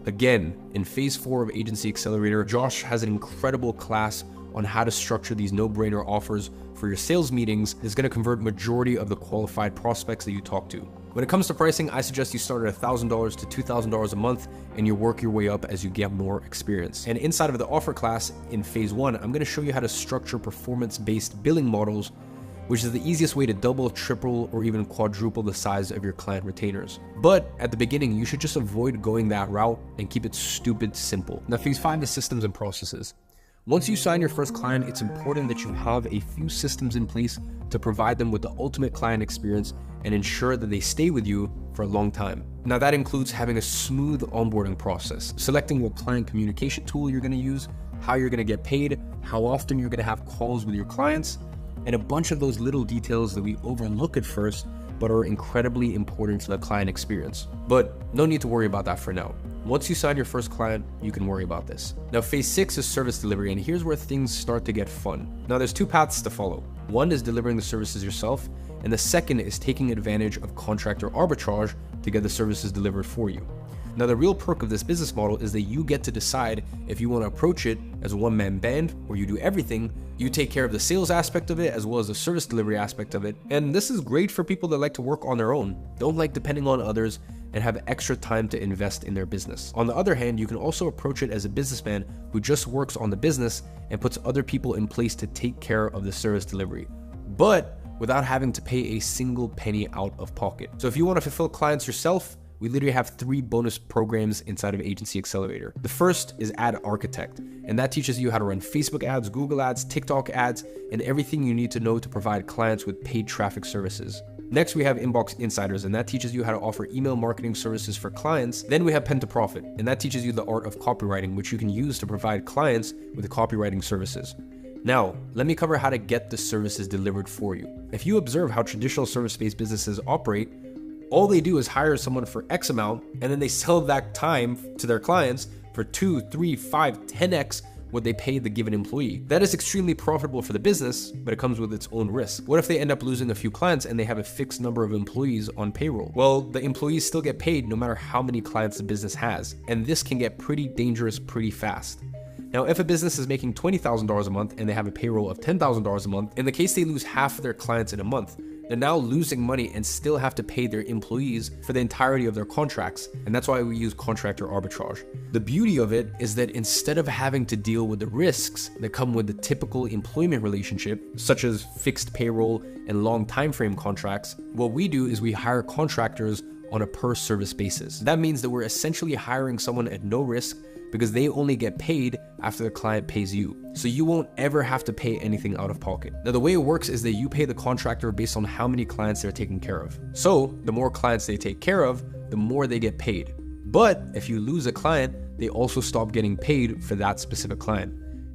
Again, in phase 4 of Agency Accelerator, Josh has an incredible class on how to structure these no-brainer offers for your sales meetings. It's going to convert majority of the qualified prospects that you talk to. When it comes to pricing, I suggest you start at $1,000 to $2,000 a month and you work your way up as you get more experience. And inside of the offer class in phase 1, I'm going to show you how to structure performance-based billing models, which is the easiest way to double, triple, or even quadruple the size of your client retainers. But at the beginning, you should just avoid going that route and keep it stupid simple. Now, phase 5 is systems and processes. Once you sign your first client, it's important that you have a few systems in place to provide them with the ultimate client experience and ensure that they stay with you for a long time. Now, that includes having a smooth onboarding process, selecting what client communication tool you're going to use, how you're going to get paid, how often you're going to have calls with your clients, and a bunch of those little details that we overlook at first, but are incredibly important to the client experience. But no need to worry about that for now. Once you sign your first client, you can worry about this. Now, phase 6 is service delivery, and here's where things start to get fun. Now, there's 2 paths to follow. One is delivering the services yourself, and the second is taking advantage of contractor arbitrage to get the services delivered for you. Now, the real perk of this business model is that you get to decide if you want to approach it as a one-man band where you do everything. You take care of the sales aspect of it as well as the service delivery aspect of it. And this is great for people that like to work on their own, don't like depending on others, and have extra time to invest in their business. On the other hand, you can also approach it as a businessman who just works on the business and puts other people in place to take care of the service delivery, but without having to pay a single penny out of pocket. So if you want to fulfill clients yourself, we literally have 3 bonus programs inside of Agency Accelerator. The first is Ad Architect, and that teaches you how to run Facebook ads, Google ads, TikTok ads, and everything you need to know to provide clients with paid traffic services. Next, we have Inbox Insiders, and that teaches you how to offer email marketing services for clients. Then we have Pen to Profit, and that teaches you the art of copywriting, which you can use to provide clients with copywriting services. Now, let me cover how to get the services delivered for you. If you observe how traditional service-based businesses operate, all they do is hire someone for X amount, and then they sell that time to their clients for 2, 3, 5, 10x what they pay the given employee. That is extremely profitable for the business, but it comes with its own risk. What if they end up losing a few clients and they have a fixed number of employees on payroll? Well, the employees still get paid no matter how many clients the business has, and this can get pretty dangerous pretty fast. Now, if a business is making $20,000 a month and they have a payroll of $10,000 a month, in the case they lose half of their clients in a month, they're now losing money and still have to pay their employees for the entirety of their contracts, and that's why we use contractor arbitrage. The beauty of it is that instead of having to deal with the risks that come with the typical employment relationship, such as fixed payroll and long time frame contracts, what we do is we hire contractors on a per service basis. That means that we're essentially hiring someone at no risk because they only get paid after the client pays you. So you won't ever have to pay anything out of pocket. Now, the way it works is that you pay the contractor based on how many clients they're taking care of. So the more clients they take care of, the more they get paid. But if you lose a client, they also stop getting paid for that specific client.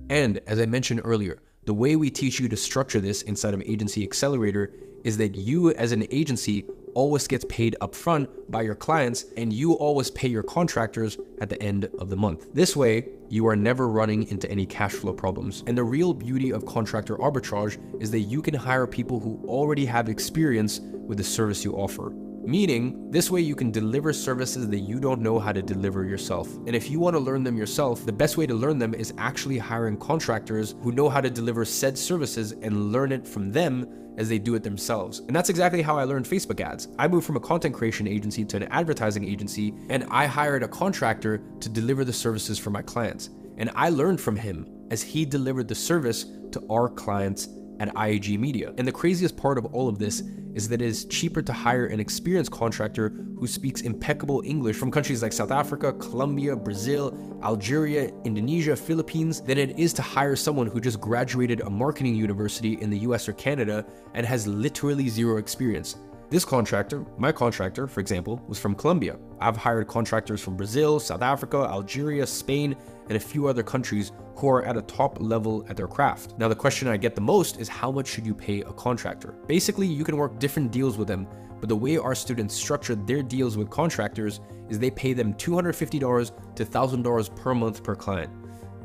And as I mentioned earlier, the way we teach you to structure this inside of Agency Accelerator is that you as an agency always gets paid upfront by your clients, and you always pay your contractors at the end of the month. This way, you are never running into any cash flow problems. And the real beauty of contractor arbitrage is that you can hire people who already have experience with the service you offer. Meaning, this way you can deliver services that you don't know how to deliver yourself. And if you want to learn them yourself, the best way to learn them is actually hiring contractors who know how to deliver said services and learn it from them as they do it themselves. And that's exactly how I learned Facebook ads. I moved from a content creation agency to an advertising agency, and I hired a contractor to deliver the services for my clients. And I learned from him as he delivered the service to our clients at IAG Media. And the craziest part of all of this is that it is cheaper to hire an experienced contractor who speaks impeccable English from countries like South Africa, Colombia, Brazil, Algeria, Indonesia, Philippines, than it is to hire someone who just graduated a marketing university in the US or Canada and has literally zero experience. This contractor, my contractor, for example, was from Colombia. I've hired contractors from Brazil, South Africa, Algeria, Spain, and a few other countries who are at a top level at their craft. Now, the question I get the most is how much should you pay a contractor? Basically, you can work different deals with them, but the way our students structure their deals with contractors is they pay them $250 to $1,000 per month per client.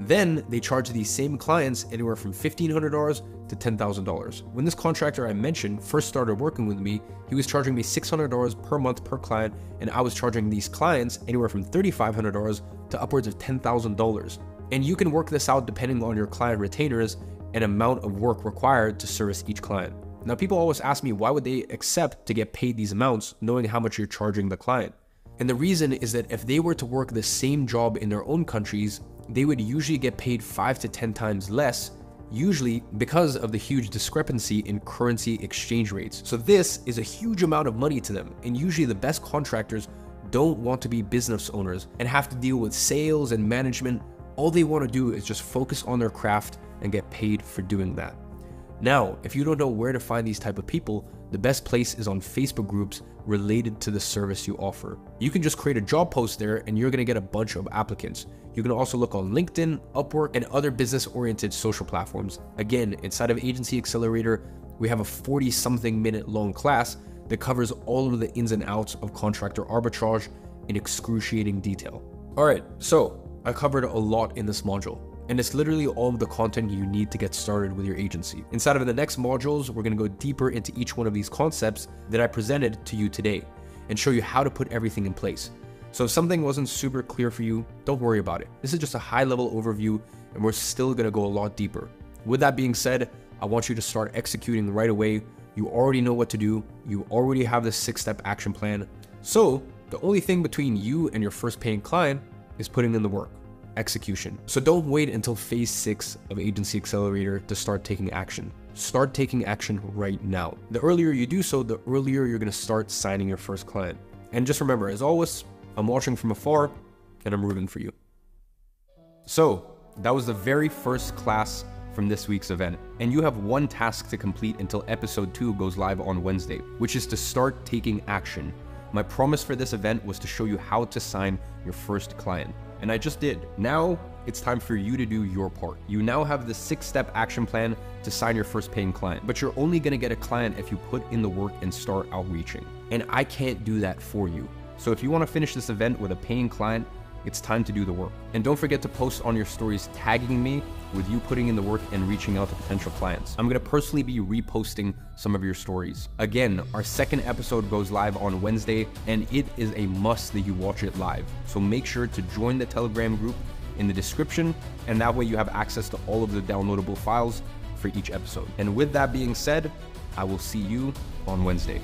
Then they charge these same clients anywhere from $1,500 to $10,000. When this contractor I mentioned first started working with me, he was charging me $600 per month per client, and I was charging these clients anywhere from $3,500 to upwards of $10,000. And you can work this out depending on your client retainers and amount of work required to service each client. Now, people always ask me, why would they accept to get paid these amounts knowing how much you're charging the client? And the reason is that if they were to work the same job in their own countries, they would usually get paid 5 to 10 times less, usually because of the huge discrepancy in currency exchange rates. So this is a huge amount of money to them, and usually the best contractors don't want to be business owners and have to deal with sales and management. All they want to do is just focus on their craft and get paid for doing that. Now, if you don't know where to find these type of people, the best place is on Facebook groups related to the service you offer. You can just create a job post there and you're going to get a bunch of applicants. You can also look on LinkedIn, Upwork, and other business-oriented social platforms. Again, inside of Agency Accelerator, we have a 40-something minute long class that covers all of the ins and outs of contractor arbitrage in excruciating detail. All right, so I covered a lot in this module, and it's literally all of the content you need to get started with your agency. Inside of the next modules, we're gonna go deeper into each one of these concepts that I presented to you today and show you how to put everything in place. So if something wasn't super clear for you, don't worry about it. This is just a high-level overview, and we're still gonna go a lot deeper. With that being said, I want you to start executing right away. You already know what to do. You already have the 6-step action plan. So the only thing between you and your first paying client is putting in the work. Execution. So don't wait until phase 6 of Agency Accelerator to start taking action. Start taking action right now. The earlier you do so, the earlier you're going to start signing your first client. And just remember, as always, I'm watching from afar and I'm rooting for you. So that was the very first class from this week's event. And you have one task to complete until episode 2 goes live on Wednesday, which is to start taking action. My promise for this event was to show you how to sign your first client. And I just did. Now it's time for you to do your part. You now have the 6-step action plan to sign your first paying client, but you're only gonna get a client if you put in the work and start outreaching. And I can't do that for you. So if you wanna finish this event with a paying client, it's time to do the work. And don't forget to post on your stories tagging me with you putting in the work and reaching out to potential clients. I'm gonna personally be reposting some of your stories. Again, our second episode goes live on Wednesday, and it is a must that you watch it live. So make sure to join the Telegram group in the description, and that way you have access to all of the downloadable files for each episode. And with that being said, I will see you on Wednesday.